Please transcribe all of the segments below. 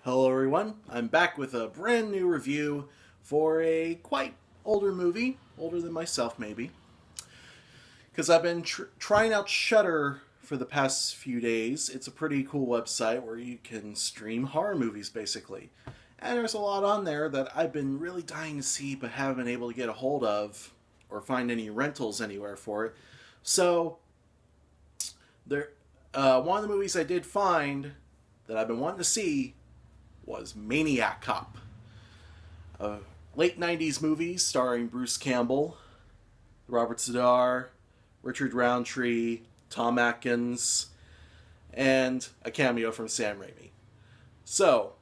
Hello everyone, I'm back with a brand new review for a quite older movie, older than myself maybe, because I've been trying out Shudder for the past few days. It's a pretty cool website where you can stream horror movies basically. And there's a lot on there that I've been really dying to see but haven't been able to get a hold of or find any rentals anywhere for it. So, there, one of the movies I did find that I've been wanting to see was Maniac Cop, a late 90s movie starring Bruce Campbell, Robert Z'Dar, Richard Roundtree, Tom Atkins, and a cameo from Sam Raimi. So,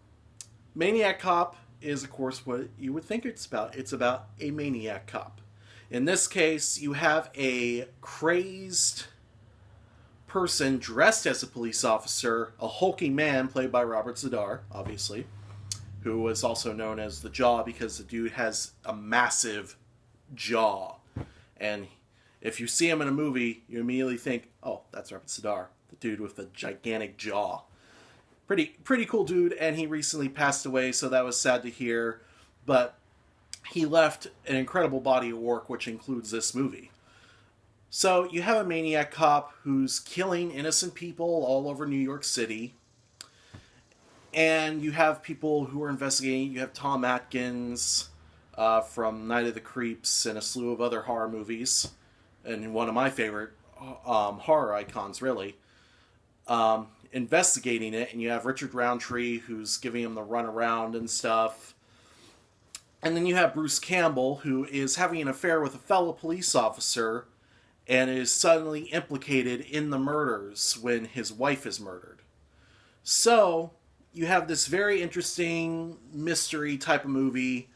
Maniac Cop is, of course, what you would think it's about. It's about a maniac cop. In this case, you have a crazed person dressed as a police officer, a hulking man played by Robert Z'Dar, obviously, who was also known as the Jaw because the dude has a massive jaw. And if you see him in a movie, you immediately think, oh, that's Robert Z'Dar, the dude with the gigantic jaw. Pretty cool dude, and he recently passed away, so that was sad to hear. But he left an incredible body of work, which includes this movie. So you have a maniac cop who's killing innocent people all over New York City. And you have people who are investigating. You have Tom Atkins from Night of the Creeps and a slew of other horror movies. And one of my favorite horror icons, really. Investigating it. And you have Richard Roundtree who's giving him the runaround and stuff. And then you have Bruce Campbell who is having an affair with a fellow police officer and is suddenly implicated in the murders when his wife is murdered. So, you have this very interesting mystery type of movie.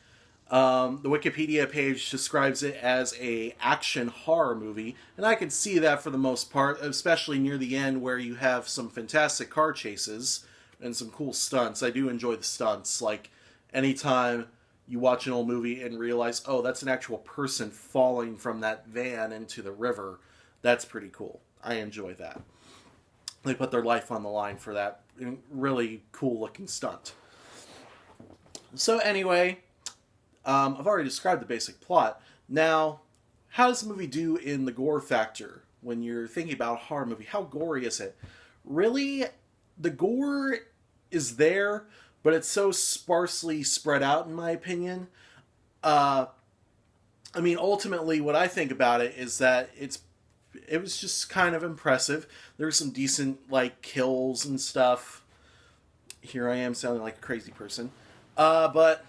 The Wikipedia page describes it as a action horror movie, and I can see that for the most part, especially near the end where you have some fantastic car chases and some cool stunts. I do enjoy the stunts, like anytime you watch an old movie and realize, oh, that's an actual person falling from that van into the river. That's pretty cool. I enjoy that. They put their life on the line for that really cool looking stunt. So anyway, I've already described the basic plot. Now, how does the movie do in the gore factor? When you're thinking about a horror movie, how gory is it? Really, the gore is there, but it's so sparsely spread out, in my opinion. Ultimately, what I think about it is that it was just kind of impressive. There's some decent, kills and stuff. Here I am sounding like a crazy person. But,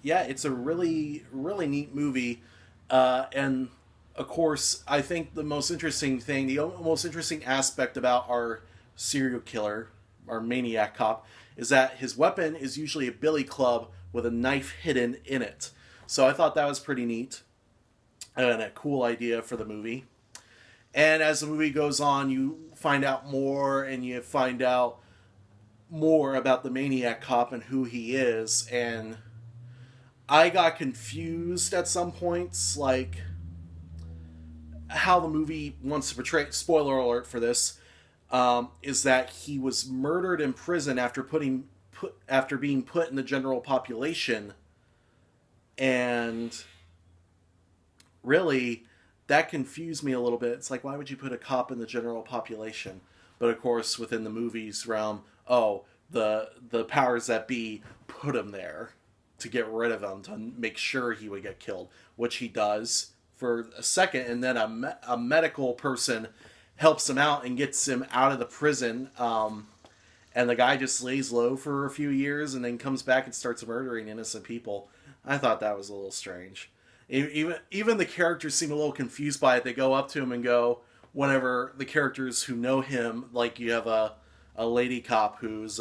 yeah, it's a really, really neat movie. And, of course, I think the most interesting aspect about our serial killer, our maniac cop, is that his weapon is usually a billy club with a knife hidden in it. So I thought that was pretty neat and a cool idea for the movie. And as the movie goes on, you find out more and you find out more about the maniac cop and who he is. And I got confused at some points, like how the movie wants to portray, spoiler alert for this, is that he was murdered in prison after being put in the general population, and really that confused me a little bit. It's like, why would you put a cop in the general population? But of course, within the movie's realm, the powers that be put him there to get rid of him, to make sure he would get killed, which he does for a second, and then a medical person helps him out and gets him out of the prison. And the guy just lays low for a few years and then comes back and starts murdering innocent people. I thought that was a little strange. Even the characters seem a little confused by it. They go up to him and go, whenever the characters who know him, like you have a lady cop who's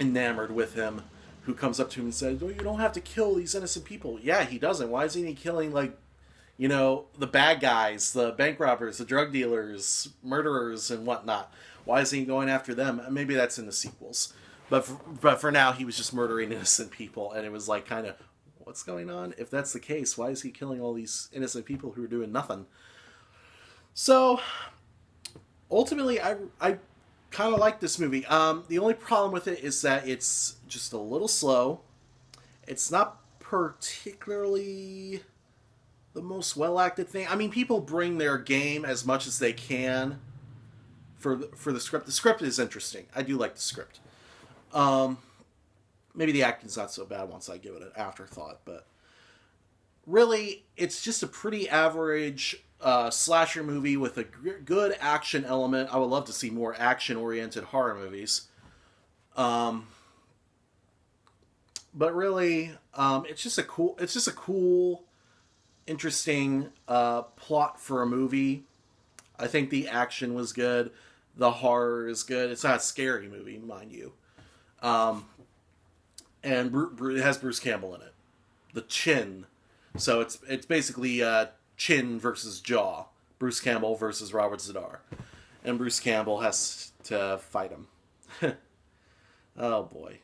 enamored with him, who comes up to him and says, oh, you don't have to kill these innocent people. Yeah, he doesn't. Why isn't he killing, the bad guys, the bank robbers, the drug dealers, murderers, and whatnot? Why isn't he going after them? Maybe that's in the sequels. But for now, he was just murdering innocent people, and it was kind of, what's going on? If that's the case, why is he killing all these innocent people who are doing nothing? So, ultimately, I kind of like this movie. The only problem with it is that it's just a little slow. It's not particularly the most well acted thing. I mean, people bring their game as much as they can for the script. The script is interesting. I do like the script. Um, Maybe the acting's not so bad once I give it an afterthought, but really, it's just a pretty average slasher movie with a good action element. I would love to see more action-oriented horror movies. Um, but really, it's just a cool, interesting plot for a movie. I think the action was good. The horror is good. It's not a scary movie, mind you. Um, and it has Bruce Campbell in it. The Chin. So it's basically Chin versus Jaw. Bruce Campbell versus Robert Z'Dar. And Bruce Campbell has to fight him. Oh boy.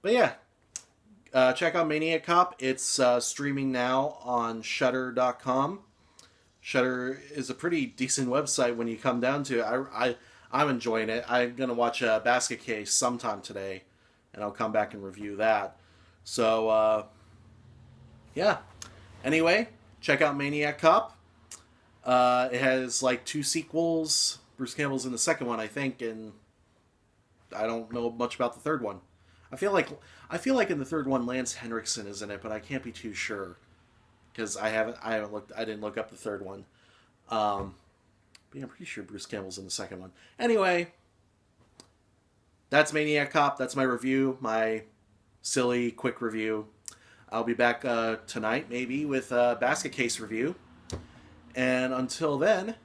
But yeah. Check out Maniac Cop. It's streaming now on Shudder.com. Shudder is a pretty decent website when you come down to it. I'm enjoying it. I'm going to watch a Basket Case sometime today. And I'll come back and review that. So, yeah. Anyway, check out Maniac Cop. It has like 2 sequels. Bruce Campbell's in the second one, I think, and I don't know much about the third one. I feel like in the third one Lance Henriksen is in it, but I can't be too sure because I didn't look up the third one. But yeah, I'm pretty sure Bruce Campbell's in the second one. Anyway, that's Maniac Cop. That's my review, my silly quick review. I'll be back tonight, maybe, with a Basket Case review. And until then,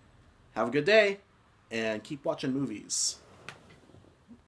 have a good day, and keep watching movies.